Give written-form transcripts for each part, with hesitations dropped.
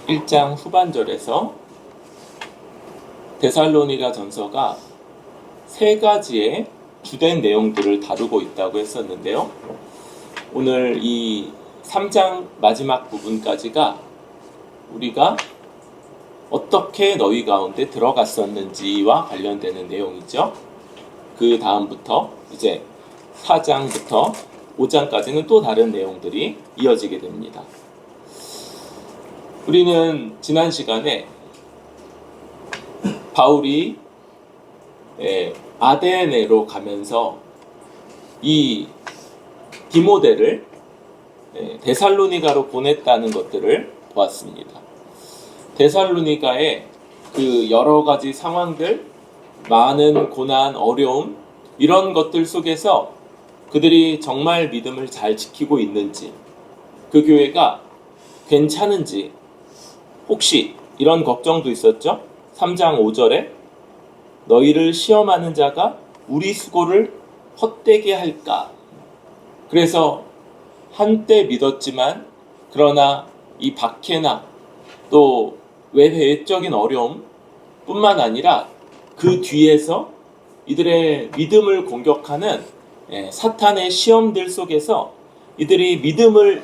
1장 후반절에서 데살로니가 전서가 세 가지의 주된 내용들을 다루고 있다고 했었는데요. 오늘 이 3장 마지막 부분까지가 우리가 어떻게 너희 가운데 들어갔었는지와 관련되는 내용이죠. 그 다음부터 이제 4장부터 5장까지는 또 다른 내용들이 이어지게 됩니다. 우리는 지난 시간에 바울이 아데네로 가면서 이 디모데를 데살로니가로 보냈다는 것들을 보았습니다. 데살로니가의 그 여러 가지 상황들, 많은 고난, 어려움, 이런 것들 속에서 그들이 정말 믿음을 잘 지키고 있는지, 그 교회가 괜찮은지, 혹시 이런 걱정도 있었죠? 3장 5절에 너희를 시험하는 자가 우리 수고를 헛되게 할까? 그래서 한때 믿었지만 그러나 이 박해나 또 외회적인 어려움 뿐만 아니라 그 뒤에서 이들의 믿음을 공격하는 사탄의 시험들 속에서 이들이 믿음을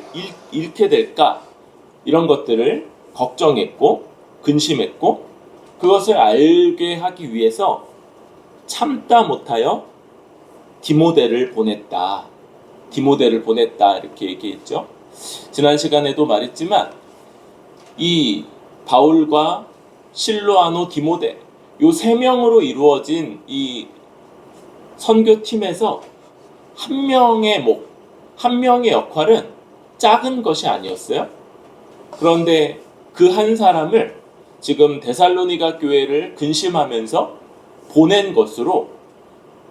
잃게 될까? 이런 것들을 걱정했고 근심했고 그것을 알게 하기 위해서 참다 못하여 디모데를 보냈다. 이렇게 얘기했죠. 지난 시간에도 말했지만 이 바울과 실로아노, 디모데 요 세 명으로 이루어진 이 선교팀에서 한 명의 역할은 작은 것이 아니었어요. 그런데 그 한 사람을 지금 데살로니가 교회를 근심하면서 보낸 것으로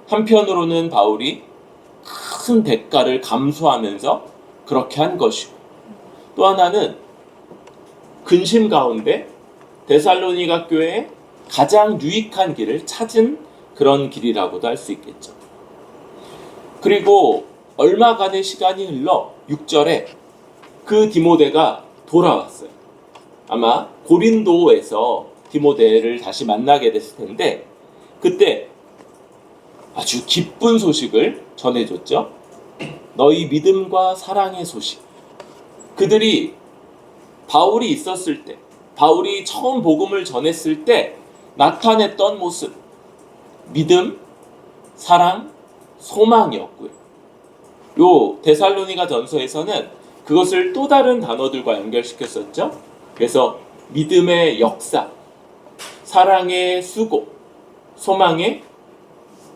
한편으로는 바울이 큰 대가를 감수하면서 그렇게 한 것이고, 또 하나는 근심 가운데 데살로니가 교회에 가장 유익한 길을 찾은 그런 길이라고도 할 수 있겠죠. 그리고 얼마간의 시간이 흘러 6절에 그 디모데가 돌아왔어요. 아마 고린도에서 디모데를 다시 만나게 됐을 텐데 그때 아주 기쁜 소식을 전해줬죠. 너희 믿음과 사랑의 소식. 그들이 바울이 있었을 때, 바울이 처음 복음을 전했을 때 나타냈던 모습, 믿음, 사랑, 소망이었고요. 요 데살로니가 전서에서는 그것을 또 다른 단어들과 연결시켰었죠. 그래서 믿음의 역사, 사랑의 수고, 소망의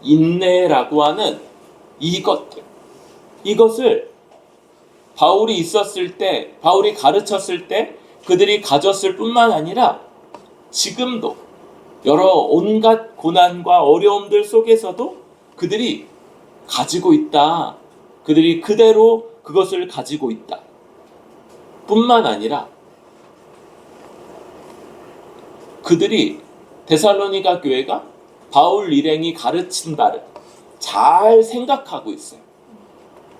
인내라고 하는 이것을 바울이 있었을 때, 바울이 가르쳤을 때 그들이 가졌을 뿐만 아니라 지금도 여러 온갖 고난과 어려움들 속에서도 그들이 가지고 있다. 그들이 그대로 그것을 가지고 있다. 뿐만 아니라 그들이 데살로니가 교회가 바울 일행이 가르친 바를 잘 생각하고 있어요.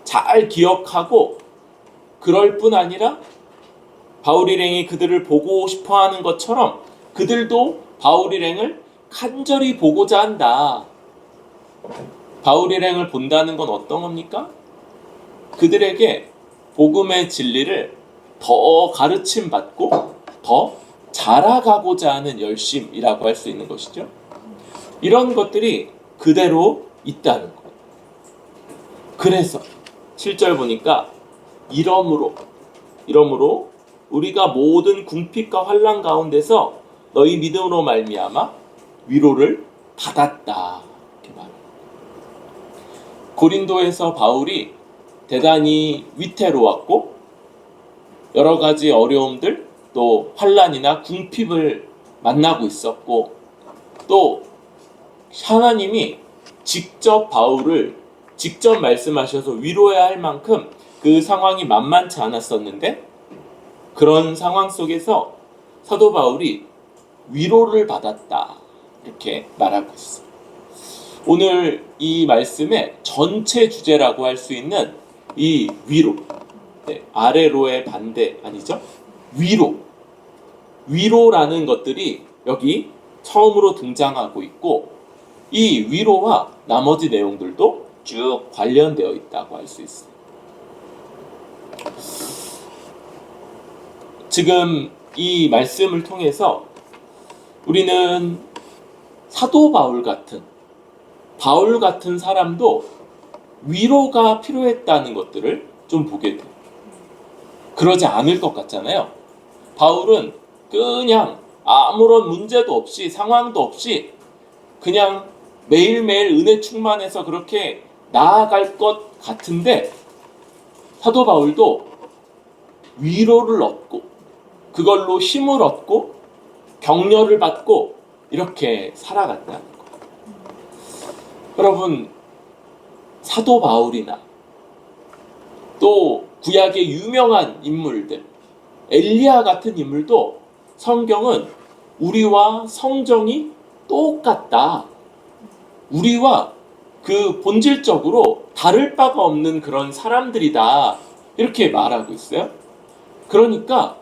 잘 기억하고 그럴 뿐 아니라 바울 일행이 그들을 보고 싶어하는 것처럼 그들도 바울 일행을 간절히 보고자 한다. 바울 일행을 본다는 건 어떤 겁니까? 그들에게 복음의 진리를 더 가르침 받고 더 자라가고자 하는 열심이라고 할 수 있는 것이죠. 이런 것들이 그대로 있다는 것. 그래서 7절 보니까 이러므로 우리가 모든 궁핍과 환난 가운데서 너희 믿음으로 말미암아 위로를 받았다. 이렇게 말해요. 고린도에서 바울이 대단히 위태로웠고 여러 가지 어려움들 또 환난이나 궁핍을 만나고 있었고 또 하나님이 직접 바울을 직접 말씀하셔서 위로해야 할 만큼 그 상황이 만만치 않았었는데 그런 상황 속에서 사도 바울이 위로를 받았다 이렇게 말하고 있어요. 오늘 이 말씀의 전체 주제라고 할 수 있는 이 위로, 아래로의 반대 아니죠? 위로. 위로라는 것들이 여기 처음으로 등장하고 있고, 이 위로와 나머지 내용들도 쭉 관련되어 있다고 할 수 있어요. 지금 이 말씀을 통해서 우리는 사도 바울 같은 사람도 위로가 필요했다는 것들을 좀 보게 돼요. 그러지 않을 것 같잖아요. 바울은 그냥 아무런 문제도 없이, 상황도 없이 그냥 매일매일 은혜 충만해서 그렇게 나아갈 것 같은데, 사도 바울도 위로를 얻고 그걸로 힘을 얻고 격려를 받고 이렇게 살아갔다는 거예요. 여러분, 사도 바울이나 또 구약의 유명한 인물들, 엘리야 같은 인물도 성경은 우리와 성정이 똑같다, 우리와 그 본질적으로 다를 바가 없는 그런 사람들이다, 이렇게 말하고 있어요. 그러니까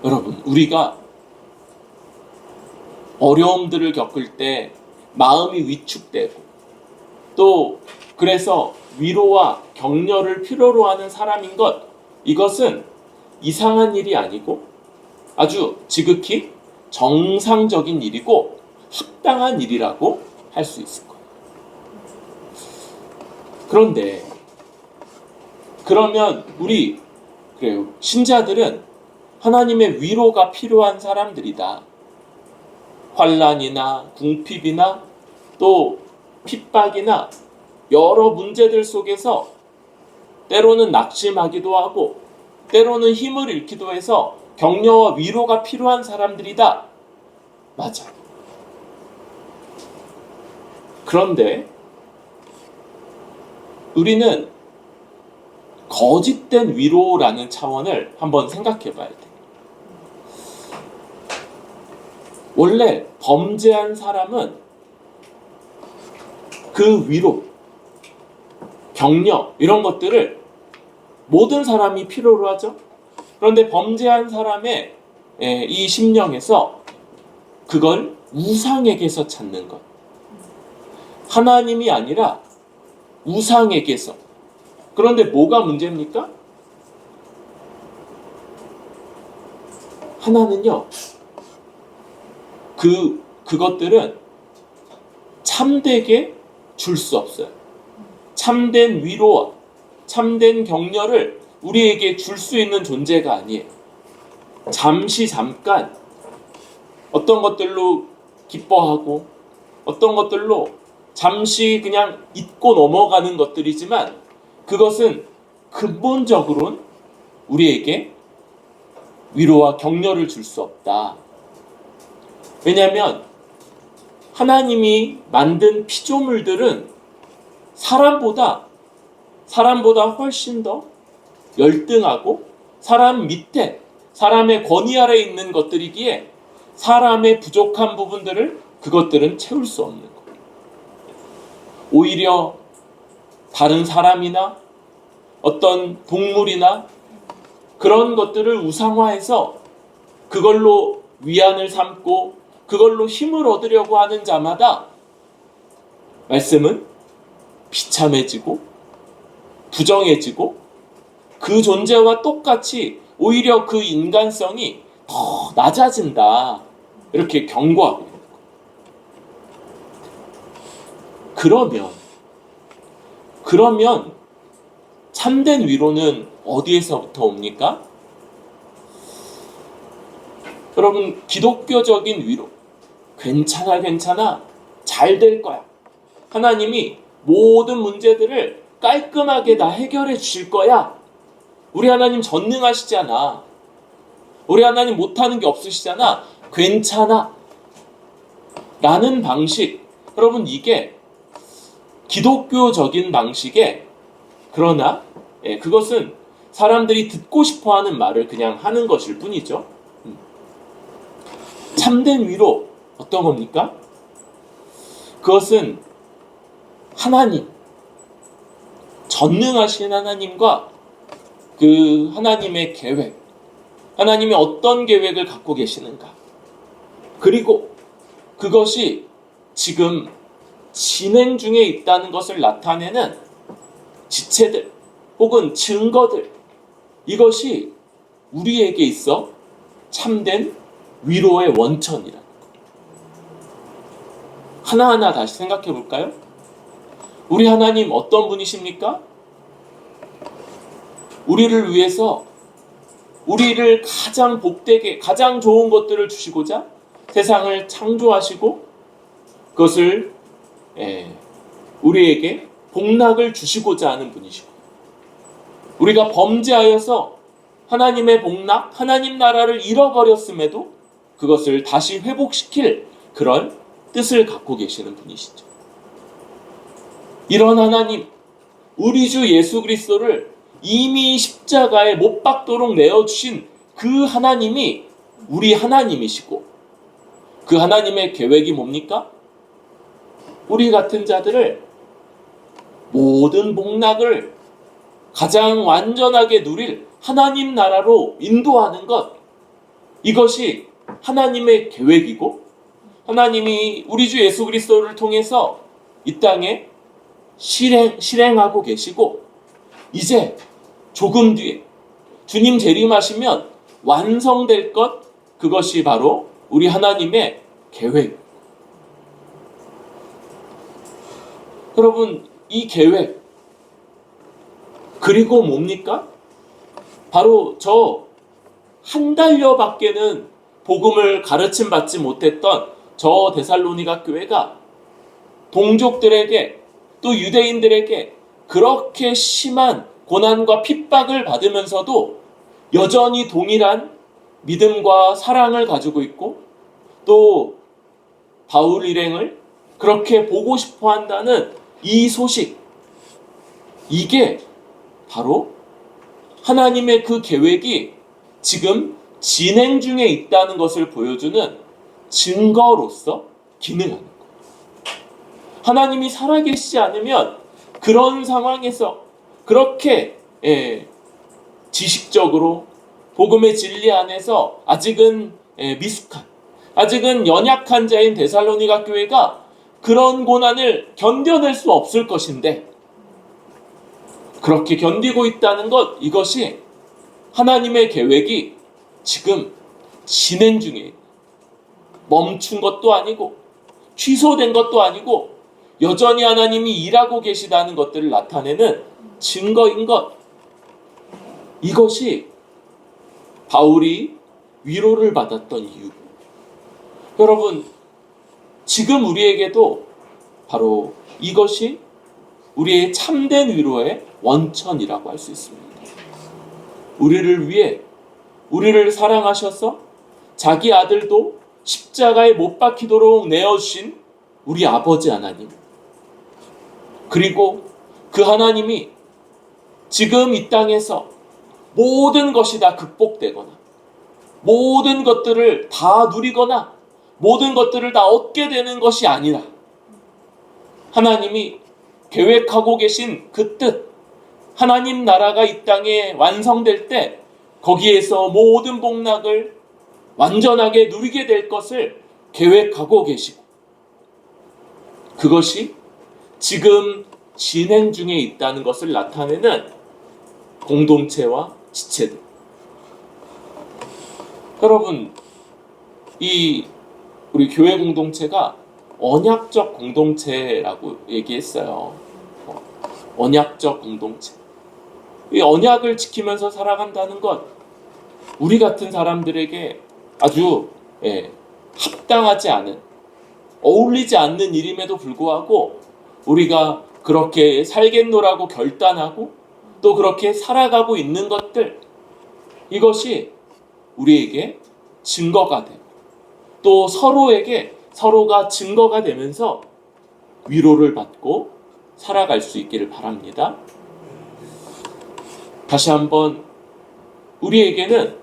여러분, 우리가 어려움들을 겪을 때 마음이 위축되고 또 그래서 위로와 격려를 필요로 하는 사람인 것, 이것은 이상한 일이 아니고 아주 지극히 정상적인 일이고 합당한 일이라고 할 수 있을 거예요. 그런데 그러면 우리 그래요, 신자들은 하나님의 위로가 필요한 사람들이다. 환난이나 궁핍이나 또 핍박이나 여러 문제들 속에서 때로는 낙심하기도 하고 때로는 힘을 잃기도 해서 격려와 위로가 필요한 사람들이다. 맞아. 그런데 우리는 거짓된 위로라는 차원을 한번 생각해 봐야 돼. 원래 범죄한 사람은 그 위로, 격려 이런 것들을 모든 사람이 필요로 하죠. 그런데 범죄한 사람의 이 심령에서 그걸 우상에게서 찾는 것, 하나님이 아니라 우상에게서. 그런데 뭐가 문제입니까? 하나는요, 그것들은 참되게 줄 수 없어요. 참된 위로와 참된 격려를 우리에게 줄 수 있는 존재가 아니에요. 잠깐 어떤 것들로 기뻐하고 어떤 것들로 잠시 그냥 잊고 넘어가는 것들이지만 그것은 근본적으로는 우리에게 위로와 격려를 줄 수 없다. 왜냐하면 하나님이 만든 피조물들은 사람보다 훨씬 더 열등하고 사람 밑에, 사람의 권위 아래에 있는 것들이기에 사람의 부족한 부분들을 그것들은 채울 수 없는 거예요. 오히려 다른 사람이나 어떤 동물이나 그런 것들을 우상화해서 그걸로 위안을 삼고 그걸로 힘을 얻으려고 하는 자마다 말씀은 비참해지고 부정해지고 그 존재와 똑같이 오히려 그 인간성이 더 낮아진다, 이렇게 경고하고 있는 거예요. 그러면 참된 위로는 어디에서부터 옵니까? 여러분, 기독교적인 위로, 괜찮아, 잘 될 거야, 하나님이 모든 문제들을 깔끔하게 다 해결해 주실 거야, 우리 하나님 전능하시잖아, 우리 하나님 못하는 게 없으시잖아, 괜찮아 라는 방식, 여러분, 이게 기독교적인 방식에, 그러나 그것은 사람들이 듣고 싶어하는 말을 그냥 하는 것일 뿐이죠. 참된 위로 어떤 겁니까? 그것은 하나님, 전능하신 하나님과 그 하나님의 계획, 하나님이 어떤 계획을 갖고 계시는가? 그리고 그것이 지금 진행 중에 있다는 것을 나타내는 지체들 혹은 증거들, 이것이 우리에게 있어 참된 위로의 원천이라는 것. 하나하나 다시 생각해 볼까요? 우리 하나님 어떤 분이십니까? 우리를 위해서 우리를 가장 복되게, 가장 좋은 것들을 주시고자 세상을 창조하시고 그것을 우리에게 복락을 주시고자 하는 분이시고, 우리가 범죄하여서 하나님의 복락, 하나님 나라를 잃어버렸음에도 그것을 다시 회복시킬 그런 뜻을 갖고 계시는 분이시죠. 이런 하나님, 우리 주 예수 그리스도를 이미 십자가에 못 박도록 내어주신 그 하나님이 우리 하나님이시고, 그 하나님의 계획이 뭡니까? 우리 같은 자들을 모든 복락을 가장 완전하게 누릴 하나님 나라로 인도하는 것, 이것이 하나님의 계획이고, 하나님이 우리 주 예수 그리스도를 통해서 이 땅에 실행하고 계시고, 이제 조금 뒤에 주님 재림하시면 완성될 것, 그것이 바로 우리 하나님의 계획. 여러분, 이 계획, 그리고 뭡니까? 바로 저 한 달여밖에는 복음을 가르침 받지 못했던 저 데살로니가 교회가 동족들에게 또 유대인들에게 그렇게 심한 고난과 핍박을 받으면서도 여전히 동일한 믿음과 사랑을 가지고 있고, 또 바울 일행을 그렇게 보고 싶어 한다는 이 소식, 이게 바로 하나님의 그 계획이 지금 진행 중에 있다는 것을 보여주는 증거로서 기능하는 거예요. 하나님이 살아계시지 않으면 그런 상황에서 그렇게 지식적으로 복음의 진리 안에서 아직은 미숙한, 아직은 연약한 자인 데살로니가 교회가 그런 고난을 견뎌낼 수 없을 것인데, 그렇게 견디고 있다는 것, 이것이 하나님의 계획이 지금 진행 중에 멈춘 것도 아니고 취소된 것도 아니고 여전히 하나님이 일하고 계시다는 것들을 나타내는 증거인 것, 이것이 바울이 위로를 받았던 이유. 여러분, 지금 우리에게도 바로 이것이 우리의 참된 위로의 원천이라고 할 수 있습니다. 우리를 위해, 우리를 사랑하셔서 자기 아들도 십자가에 못 박히도록 내어주신 우리 아버지 하나님, 그리고 그 하나님이 지금 이 땅에서 모든 것이 다 극복되거나 모든 것들을 다 누리거나 모든 것들을 다 얻게 되는 것이 아니라, 하나님이 계획하고 계신 그 뜻, 하나님 나라가 이 땅에 완성될 때 거기에서 모든 복락을 완전하게 누리게 될 것을 계획하고 계시고, 그것이 지금 진행 중에 있다는 것을 나타내는 공동체와 지체들. 여러분, 우리 교회 공동체가 언약적 공동체라고 얘기했어요. 언약적 공동체. 이 언약을 지키면서 살아간다는 것, 우리 같은 사람들에게 아주 합당하지 않은, 어울리지 않는 일임에도 불구하고 우리가 그렇게 살겠노라고 결단하고 또 그렇게 살아가고 있는 것들, 이것이 우리에게 증거가 되고 또 서로에게 서로가 증거가 되면서 위로를 받고 살아갈 수 있기를 바랍니다. 다시 한번, 우리에게는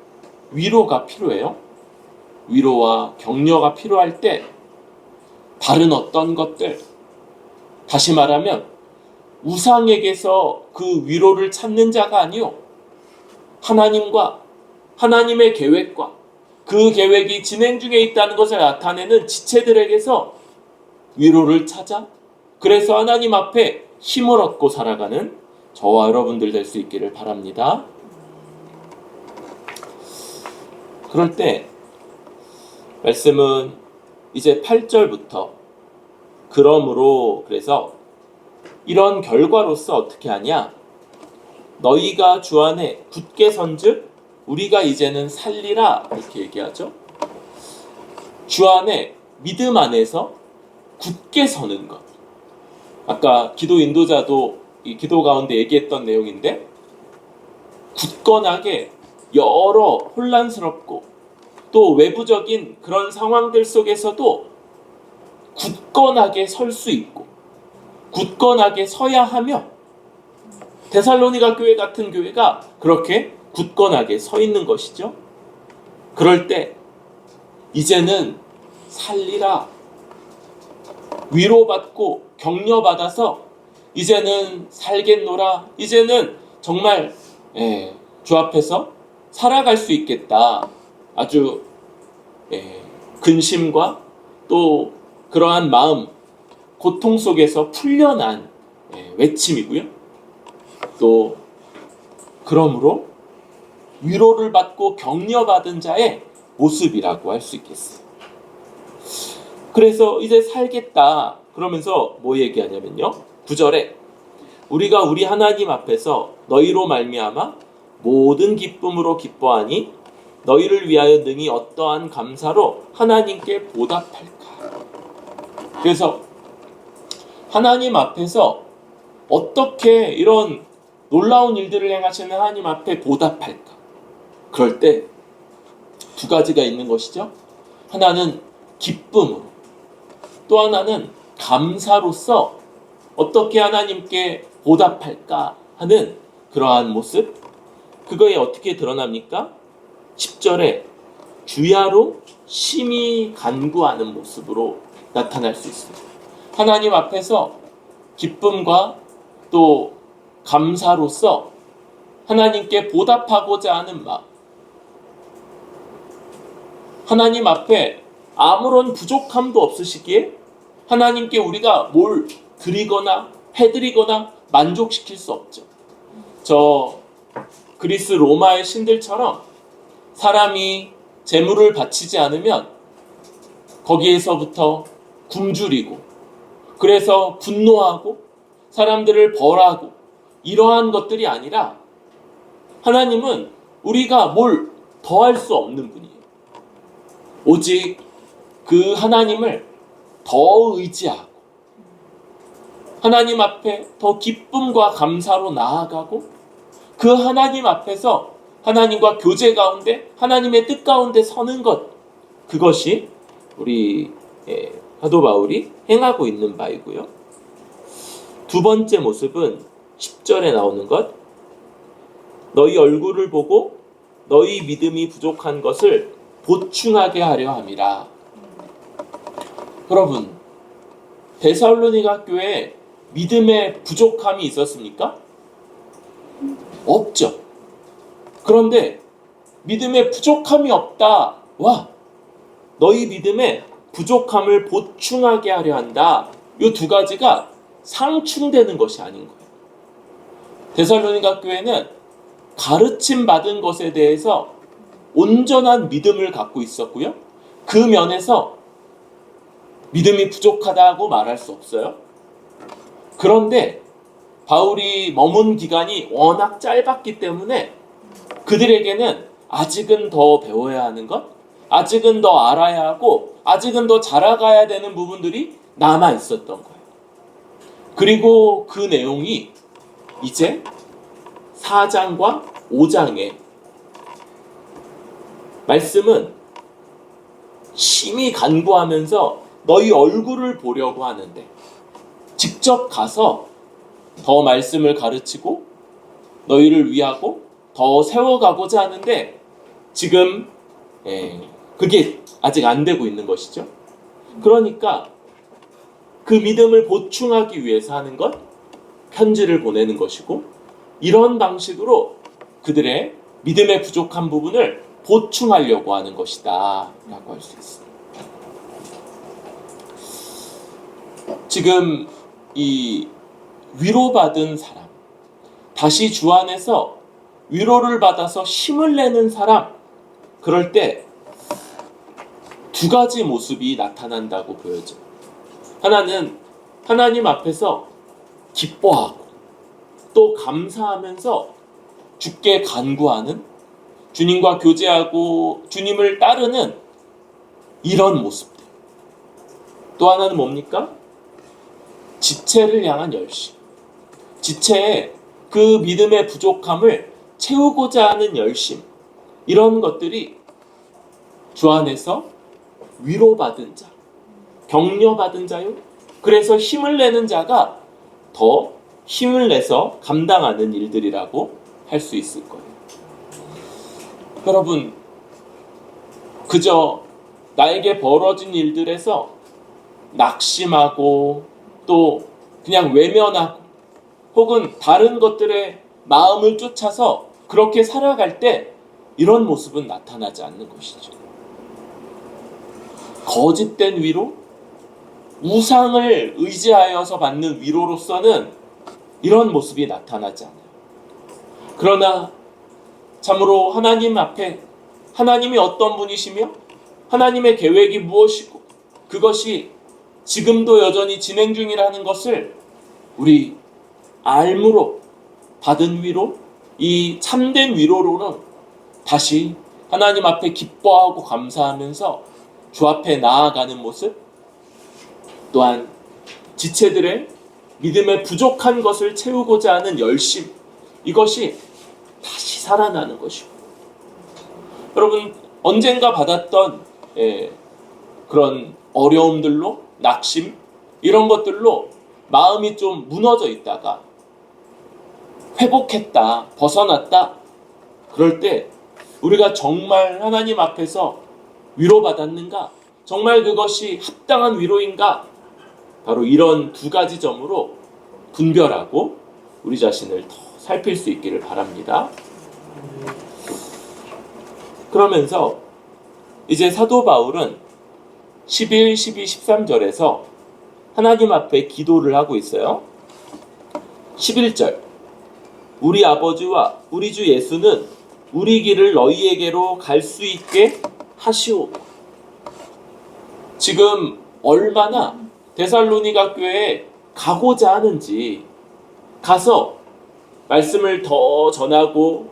위로가 필요해요. 위로와 격려가 필요할 때 다른 어떤 것들, 다시 말하면 우상에게서 그 위로를 찾는 자가 아니요, 하나님과 하나님의 계획과 그 계획이 진행 중에 있다는 것을 나타내는 지체들에게서 위로를 찾아 그래서 하나님 앞에 힘을 얻고 살아가는 저와 여러분들 될 수 있기를 바랍니다. 그럴 때 말씀은 이제 8절부터 그러므로 그래서 이런 결과로서 어떻게 하냐? 너희가 주 안에 굳게 선즉 우리가 이제는 살리라 이렇게 얘기하죠. 주 안에 믿음 안에서 굳게 서는 것. 아까 기도 인도자도 이 기도 가운데 얘기했던 내용인데 굳건하게 여러 혼란스럽고 또 외부적인 그런 상황들 속에서도 굳건하게 설 수 있고 굳건하게 서야 하며 데살로니가 교회 같은 교회가 그렇게 굳건하게 서 있는 것이죠. 그럴 때 이제는 살리라. 위로받고 격려받아서 이제는 살겠노라. 이제는 정말 주 앞에서 살아갈 수 있겠다. 아주 근심과 또 그러한 마음, 고통 속에서 풀려난 외침이고요. 또 그러므로 위로를 받고 격려받은 자의 모습이라고 할 수 있겠어요. 그래서 이제 살겠다 그러면서 뭐 얘기하냐면요. 9절에 우리가 우리 하나님 앞에서 너희로 말미암아 모든 기쁨으로 기뻐하니 너희를 위하여 능히 어떠한 감사로 하나님께 보답할까. 그래서 하나님 앞에서 어떻게 이런 놀라운 일들을 행하시는 하나님 앞에 보답할까. 그럴 때 두 가지가 있는 것이죠. 하나는 기쁨으로 또 하나는 감사로서 어떻게 하나님께 보답할까 하는 그러한 모습. 그거에 어떻게 드러납니까? 10절에 주야로 심히 간구하는 모습으로 나타날 수 있습니다. 하나님 앞에서 기쁨과 또 감사로서 하나님께 보답하고자 하는 마음. 하나님 앞에 아무런 부족함도 없으시기에 하나님께 우리가 뭘 드리거나 해드리거나 만족시킬 수 없죠. 저 그리스 로마의 신들처럼 사람이 제물을 바치지 않으면 거기에서부터 굶주리고 그래서 분노하고 사람들을 벌하고 이러한 것들이 아니라 하나님은 우리가 뭘 더할 수 없는 분이에요. 오직 그 하나님을 더 의지하고 하나님 앞에 더 기쁨과 감사로 나아가고 그 하나님 앞에서 하나님과 교제 가운데 하나님의 뜻 가운데 서는 것, 그것이 우리 사도 바울이 행하고 있는 바이고요. 두 번째 모습은 10절에 나오는 것, 너희 얼굴을 보고 너희 믿음이 부족한 것을 보충하게 하려 함이라. 여러분, 데살로니가 교회에 믿음의 부족함이 있었습니까? 없죠. 그런데 믿음의 부족함이 없다. 와, 너희 믿음의 부족함을 보충하게 하려 한다. 이 두 가지가 상충되는 것이 아닌 거예요. 데살로니가 교회는 가르침 받은 것에 대해서 온전한 믿음을 갖고 있었고요. 그 면에서 믿음이 부족하다고 말할 수 없어요. 그런데 바울이 머문 기간이 워낙 짧았기 때문에 그들에게는 아직은 더 배워야 하는 것, 아직은 더 알아야 하고 아직은 더 자라가야 되는 부분들이 남아 있었던 거예요. 그리고 그 내용이 이제 4장과 5장에 말씀은 심히 간구하면서 너희 얼굴을 보려고 하는데 직접 가서 더 말씀을 가르치고 너희를 위하고 더 세워가고자 하는데 지금 그게 아직 안 되고 있는 것이죠. 그러니까 그 믿음을 보충하기 위해서 하는 것, 편지를 보내는 것이고 이런 방식으로 그들의 믿음의 부족한 부분을 보충하려고 하는 것이다 라고 할 수 있습니다. 지금 이 위로받은 사람, 다시 주 안에서 위로를 받아서 힘을 내는 사람, 그럴 때 두 가지 모습이 나타난다고 보여져요. 하나는 하나님 앞에서 기뻐하고 또 감사하면서 주께 간구하는, 주님과 교제하고 주님을 따르는 이런 모습들. 또 하나는 뭡니까? 지체를 향한 열심. 지체의 그 믿음의 부족함을 채우고자 하는 열심. 이런 것들이 주 안에서 위로받은 자, 격려받은 자요. 그래서 힘을 내는 자가 더 힘을 내서 감당하는 일들이라고 할 수 있을 거예요. 여러분, 그저 나에게 벌어진 일들에서 낙심하고 또 그냥 외면하고 혹은 다른 것들에 마음을 쫓아서 그렇게 살아갈 때 이런 모습은 나타나지 않는 것이죠. 거짓된 위로, 우상을 의지하여서 받는 위로로서는 이런 모습이 나타나지 않아요. 그러나 참으로 하나님 앞에 하나님이 어떤 분이시며 하나님의 계획이 무엇이고 그것이 지금도 여전히 진행 중이라는 것을 우리 알므로 받은 위로, 이 참된 위로로는 다시 하나님 앞에 기뻐하고 감사하면서 주 앞에 나아가는 모습, 또한 지체들의 믿음의 부족한 것을 채우고자 하는 열심, 이것이 다시 살아나는 것이고, 여러분 언젠가 받았던 그런 어려움들로, 낙심 이런 것들로 마음이 좀 무너져 있다가 회복했다, 벗어났다, 그럴 때 우리가 정말 하나님 앞에서 위로받았는가? 정말 그것이 합당한 위로인가? 바로 이런 두 가지 점으로 분별하고 우리 자신을 더 살필 수 있기를 바랍니다. 그러면서 이제 사도 바울은 11, 12, 13절에서 하나님 앞에 기도를 하고 있어요. 11절, 우리 아버지와 우리 주 예수는 우리 길을 너희에게로 갈 수 있게 하시오. 지금 얼마나 데살로니가 교회에 가고자 하는지, 가서 말씀을 더 전하고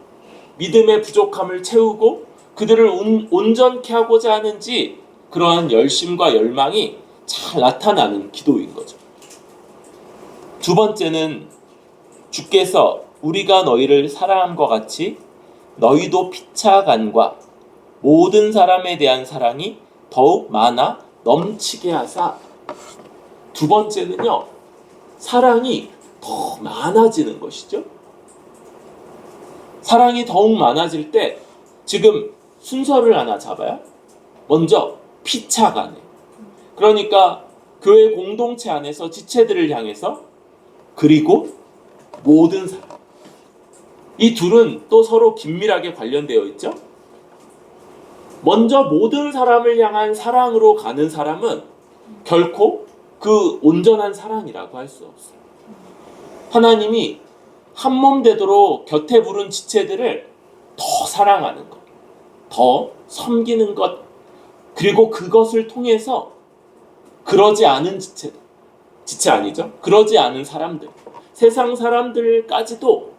믿음의 부족함을 채우고 그들을 온전케 하고자 하는지, 그러한 열심과 열망이 잘 나타나는 기도인 거죠. 두 번째는 주께서 우리가 너희를 사랑함과 같이 너희도 피차간과 모든 사람에 대한 사랑이 더욱 많아 넘치게 하사. 두 번째는요, 사랑이 더 많아지는 것이죠. 사랑이 더욱 많아질 때 지금 순서를 하나 잡아요. 먼저 피차간에, 그러니까 교회 공동체 안에서 지체들을 향해서, 그리고 모든 사람. 이 둘은 또 서로 긴밀하게 관련되어 있죠. 먼저 모든 사람을 향한 사랑으로 가는 사람은 결코 그 온전한 사랑이라고 할 수 없어요. 하나님이 한 몸 되도록 곁에 부른 지체들을 더 사랑하는 것, 더 섬기는 것, 그리고 그것을 통해서 그러지 않은 지체들, 지체 아니죠? 그러지 않은 사람들, 세상 사람들까지도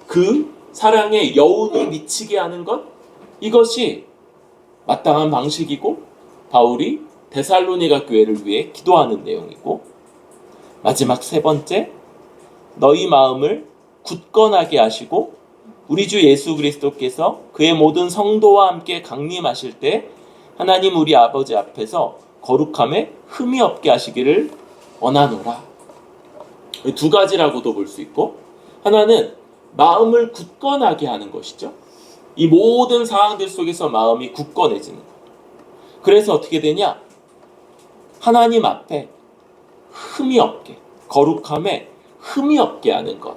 그 사랑의 여운이 미치게 하는 것, 이것이 마땅한 방식이고 바울이 데살로니가 교회를 위해 기도하는 내용이고, 마지막 세 번째, 너희 마음을 굳건하게 하시고 우리 주 예수 그리스도께서 그의 모든 성도와 함께 강림하실 때 하나님 우리 아버지 앞에서 거룩함에 흠이 없게 하시기를 원하노라. 두 가지라고도 볼 수 있고, 하나는 마음을 굳건하게 하는 것이죠. 이 모든 상황들 속에서 마음이 굳건해지는 것. 그래서 어떻게 되냐? 하나님 앞에 흠이 없게, 거룩함에 흠이 없게 하는 것.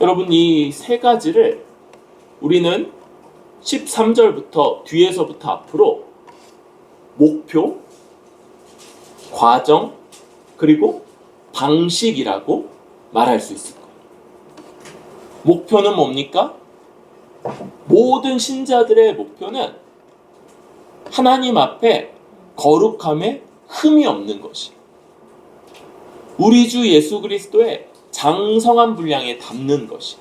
여러분, 이 세 가지를 우리는 13절부터 뒤에서부터 앞으로 목표, 과정, 그리고 방식이라고 말할 수 있을 거예요. 목표는 뭡니까? 모든 신자들의 목표는 하나님 앞에 거룩함에 흠이 없는 것이, 우리 주 예수 그리스도의 장성한 분량에 담는 것이,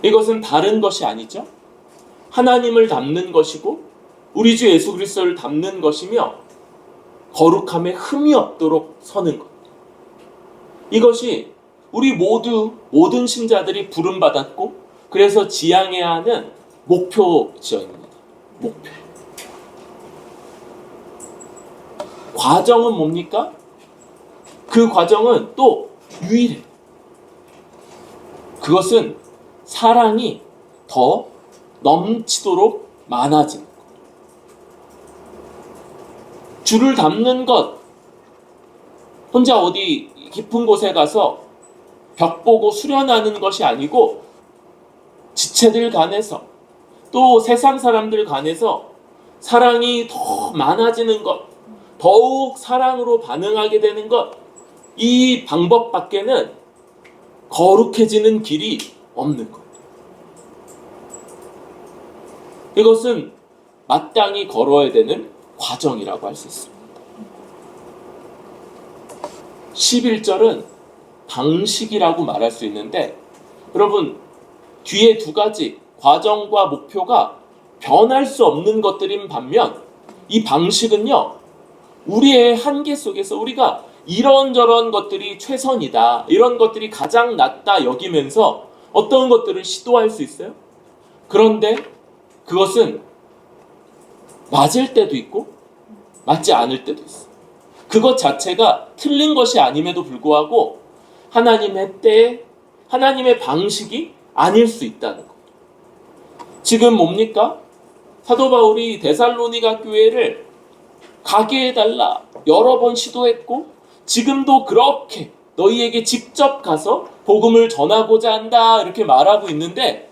이것은 다른 것이 아니죠. 하나님을 담는 것이고 우리 주 예수 그리스도를 담는 것이며 거룩함에 흠이 없도록 서는 것. 이것이 우리 모든 신자들이 부름받았고 그래서 지향해야 하는 목표지입니다. 목표. 과정은 뭡니까? 그 과정은 또 유일해요. 그것은 사랑이 더 넘치도록 많아지는 것. 주를 닮는 것, 혼자 어디 깊은 곳에 가서 벽 보고 수련하는 것이 아니고 지체들 간에서 또 세상 사람들 간에서 사랑이 더 많아지는 것, 더욱 사랑으로 반응하게 되는 것, 이 방법밖에는 거룩해지는 길이 없는 것. 이것은 마땅히 걸어야 되는 과정이라고 할 수 있습니다. 11절은 방식이라고 말할 수 있는데, 여러분, 뒤에 두 가지 과정과 목표가 변할 수 없는 것들인 반면 이 방식은요, 우리의 한계 속에서 우리가 이런저런 것들이 최선이다, 이런 것들이 가장 낫다 여기면서 어떤 것들을 시도할 수 있어요. 그런데 그것은 맞을 때도 있고 맞지 않을 때도 있어요. 그것 자체가 틀린 것이 아님에도 불구하고 하나님의 때에 하나님의 방식이 아닐 수 있다는 것. 지금 뭡니까? 사도 바울이 데살로니가 교회를 가게 해달라 여러 번 시도했고 지금도 그렇게 너희에게 직접 가서 복음을 전하고자 한다 이렇게 말하고 있는데,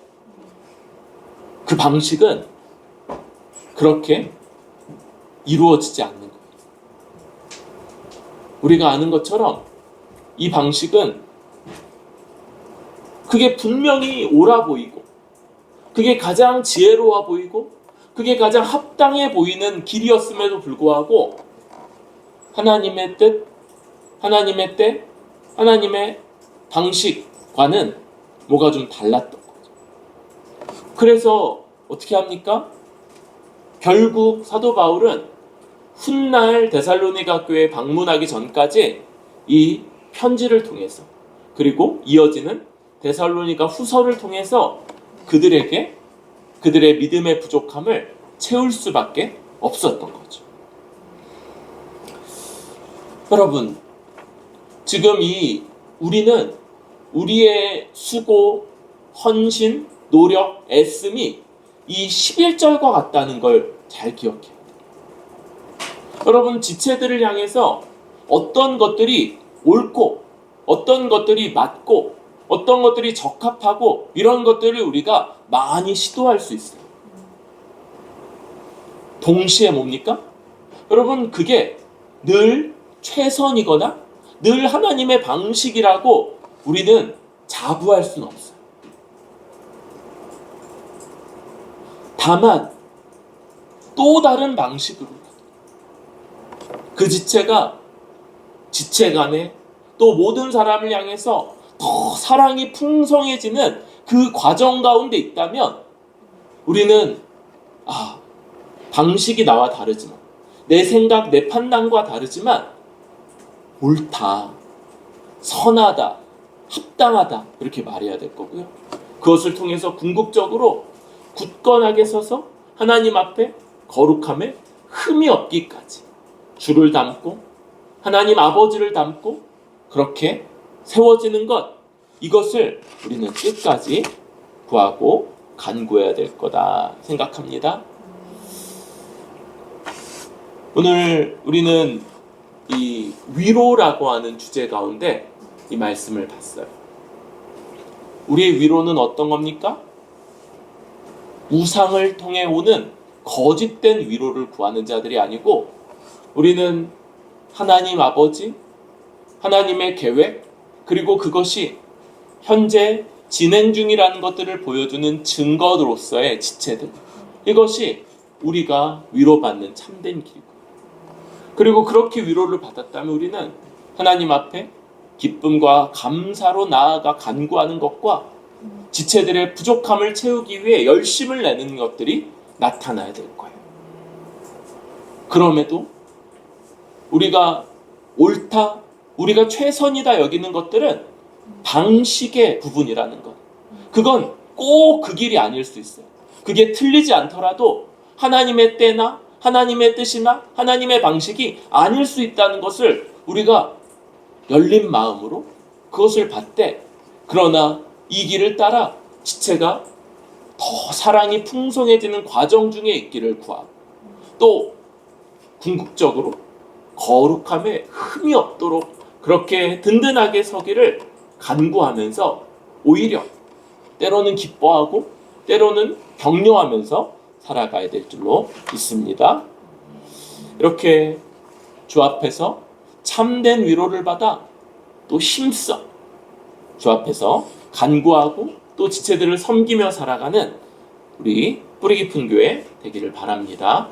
그 방식은 그렇게 이루어지지 않는 거예요. 우리가 아는 것처럼 이 방식은 그게 분명히 옳아 보이고 그게 가장 지혜로워 보이고 그게 가장 합당해 보이는 길이었음에도 불구하고 하나님의 뜻, 하나님의 때, 하나님의 방식과는 뭐가 좀 달랐던 거죠. 그래서 어떻게 합니까? 결국 사도 바울은 훗날 데살로니가 교회에 방문하기 전까지 이 편지를 통해서 그리고 이어지는 데살로니가 후서를 통해서 그들에게 그들의 믿음의 부족함을 채울 수밖에 없었던 거죠. 여러분, 지금 우리는 우리의 수고, 헌신, 노력, 애씀이 이 11절과 같다는 걸 잘 기억해요. 여러분, 지체들을 향해서 어떤 것들이 옳고 어떤 것들이 맞고 어떤 것들이 적합하고 이런 것들을 우리가 많이 시도할 수 있어요. 동시에 뭡니까? 여러분, 그게 늘 최선이거나 늘 하나님의 방식이라고 우리는 자부할 수는 없어요. 다만 또 다른 방식으로 그 지체가 지체 간에 또 모든 사람을 향해서 더 사랑이 풍성해지는 그 과정 가운데 있다면 우리는 방식이 나와 다르지만 내 생각, 내 판단과 다르지만 옳다, 선하다, 합당하다 이렇게 말해야 될 거고요. 그것을 통해서 궁극적으로 굳건하게 서서 하나님 앞에 거룩함에 흠이 없기까지 주를 닮고 하나님 아버지를 닮고 그렇게 세워지는 것, 이것을 우리는 끝까지 구하고 간구해야 될 거다 생각합니다. 오늘 우리는 이 위로라고 하는 주제 가운데 이 말씀을 봤어요. 우리의 위로는 어떤 겁니까? 우상을 통해 오는 거짓된 위로를 구하는 자들이 아니고 우리는 하나님 아버지, 하나님의 계획, 그리고 그것이 현재 진행 중이라는 것들을 보여주는 증거로서의 지체들, 이것이 우리가 위로받는 참된 길이고, 그리고 그렇게 위로를 받았다면 우리는 하나님 앞에 기쁨과 감사로 나아가 간구하는 것과 지체들의 부족함을 채우기 위해 열심을 내는 것들이 나타나야 될 거예요. 그럼에도 우리가 옳다, 우리가 최선이다 여기는 것들은 방식의 부분이라는 것. 그건 꼭 그 길이 아닐 수 있어요. 그게 틀리지 않더라도 하나님의 때나 하나님의 뜻이나 하나님의 방식이 아닐 수 있다는 것을 우리가 열린 마음으로 그것을 받되, 그러나 이 길을 따라 지체가 더 사랑이 풍성해지는 과정 중에 있기를 구하고, 또 궁극적으로 거룩함에 흠이 없도록 그렇게 든든하게 서기를 간구하면서 오히려 때로는 기뻐하고 때로는 격려하면서 살아가야 될 줄로 믿습니다. 이렇게 주 앞에서 참된 위로를 받아 또 힘써 주 앞에서 간구하고 또 지체들을 섬기며 살아가는 우리 뿌리 깊은 교회 되기를 바랍니다.